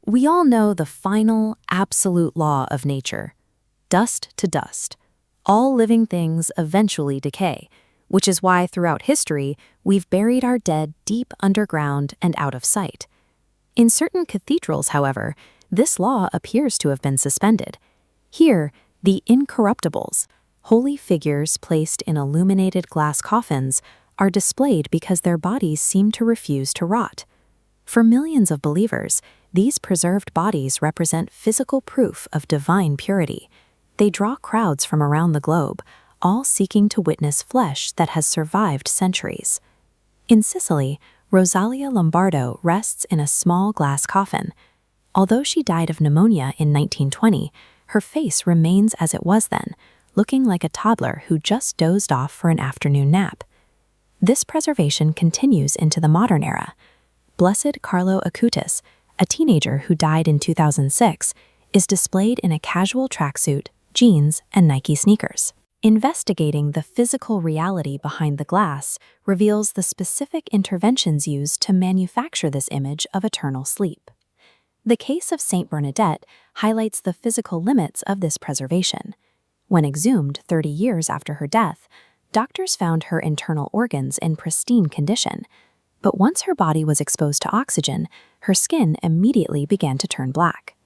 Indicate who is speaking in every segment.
Speaker 1: We all know the final, absolute law of nature: dust to dust. All living things eventually decay, which is why throughout history we've buried our dead deep underground and out of sight. In certain cathedrals, however, this law appears to have been suspended. Here, the incorruptibles, holy figures placed in illuminated glass coffins, are displayed because their bodies seem to refuse to rot. For millions of believers, these preserved bodies represent physical proof of divine purity. They draw crowds from around the globe, all seeking to witness flesh that has survived centuries. In Sicily, Rosalia Lombardo rests in a small glass coffin. Although she died of pneumonia in 1920, her face remains as it was then, looking like a toddler who just dozed off for an afternoon nap. This preservation continues into the modern era. Blessed Carlo Acutis, a teenager who died in 2006, is displayed in a casual tracksuit, jeans, and Nike sneakers. Investigating the physical reality behind the glass reveals the specific interventions used to manufacture this image of eternal sleep. The case of Saint Bernadette highlights the physical limits of this preservation. When exhumed 30 years after her death, doctors found her internal organs in pristine condition, but once her body was exposed to oxygen, her skin immediately began to turn black.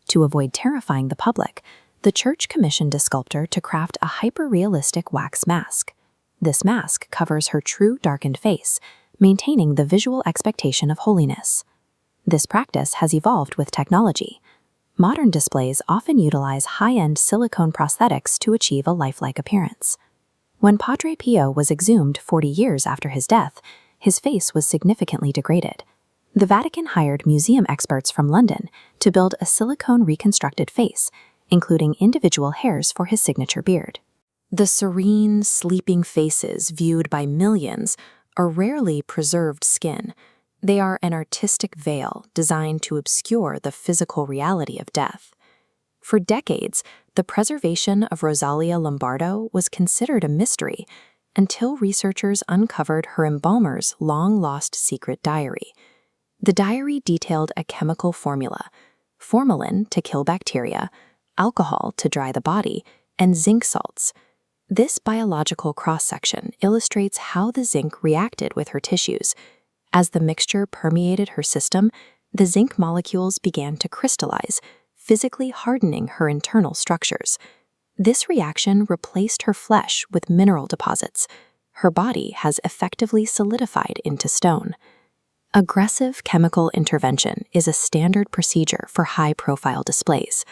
Speaker 1: To avoid terrifying the public, the church commissioned a sculptor to craft a hyper-realistic wax mask. This mask covers her true darkened face, maintaining the visual expectation of holiness. This practice has evolved with technology. Modern displays often utilize high-end silicone prosthetics to achieve a lifelike appearance. When Padre Pio was exhumed 40 years after his death, his face was significantly degraded. The Vatican hired museum experts from London to build a silicone reconstructed face, including individual hairs for his signature beard. The serene, sleeping faces viewed by millions are rarely preserved skin. They are an artistic veil designed to obscure the physical reality of death. For decades, the preservation of Rosalia Lombardo was considered a mystery until researchers uncovered her embalmer's long-lost secret diary. The diary detailed a chemical formula: formalin to kill bacteria, alcohol to dry the body, and zinc salts. This biological cross-section illustrates how the zinc reacted with her tissues. As the mixture permeated her system, the zinc molecules began to crystallize, physically hardening her internal structures. This reaction replaced her flesh with mineral deposits. Her body has effectively solidified into stone. Aggressive chemical intervention is a standard procedure for high-profile displays.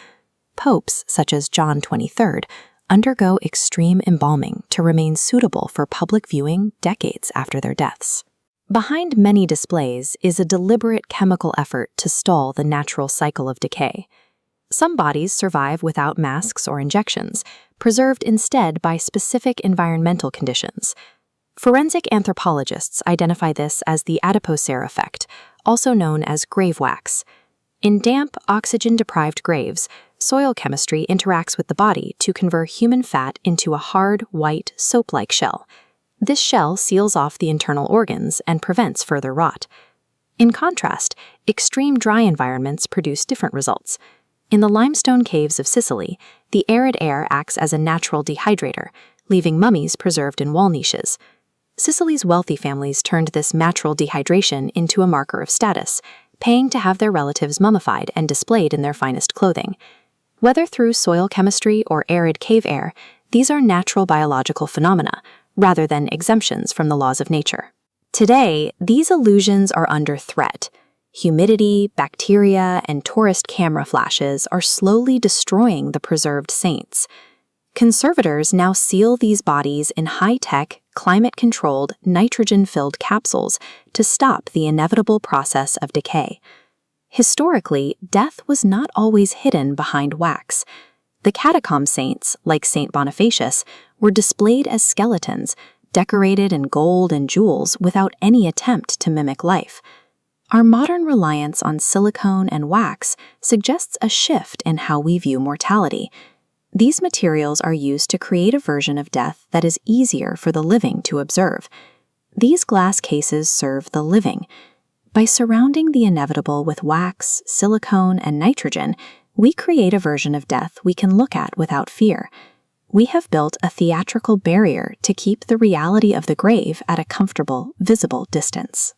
Speaker 1: Popes, such as John XXIII, undergo extreme embalming to remain suitable for public viewing decades after their deaths. Behind many displays is a deliberate chemical effort to stall the natural cycle of decay. Some bodies survive without masks or injections, preserved instead by specific environmental conditions. Forensic anthropologists identify this as the adipocere effect, also known as grave wax. In damp, oxygen-deprived graves, soil chemistry interacts with the body to convert human fat into a hard, white, soap-like shell. This shell seals off the internal organs and prevents further rot. In contrast, extreme dry environments produce different results. In the limestone caves of Sicily, the arid air acts as a natural dehydrator, leaving mummies preserved in wall niches. Sicily's wealthy families turned this natural dehydration into a marker of status, paying to have their relatives mummified and displayed in their finest clothing. Whether through soil chemistry or arid cave air, these are natural biological phenomena, rather than exemptions from the laws of nature. Today, these illusions are under threat. Humidity, bacteria, and tourist camera flashes are slowly destroying the preserved saints. Conservators now seal these bodies in high-tech, climate-controlled, nitrogen-filled capsules to stop the inevitable process of decay. Historically, death was not always hidden behind wax. The catacomb saints, like Saint Bonifacius, were displayed as skeletons, decorated in gold and jewels without any attempt to mimic life. Our modern reliance on silicone and wax suggests a shift in how we view mortality. These materials are used to create a version of death that is easier for the living to observe. These glass cases serve the living.
Speaker 2: By surrounding the inevitable with wax, silicone, and nitrogen, we create a version of death we can look at without fear. We have built a theatrical barrier to keep the reality of the grave at a comfortable, visible distance.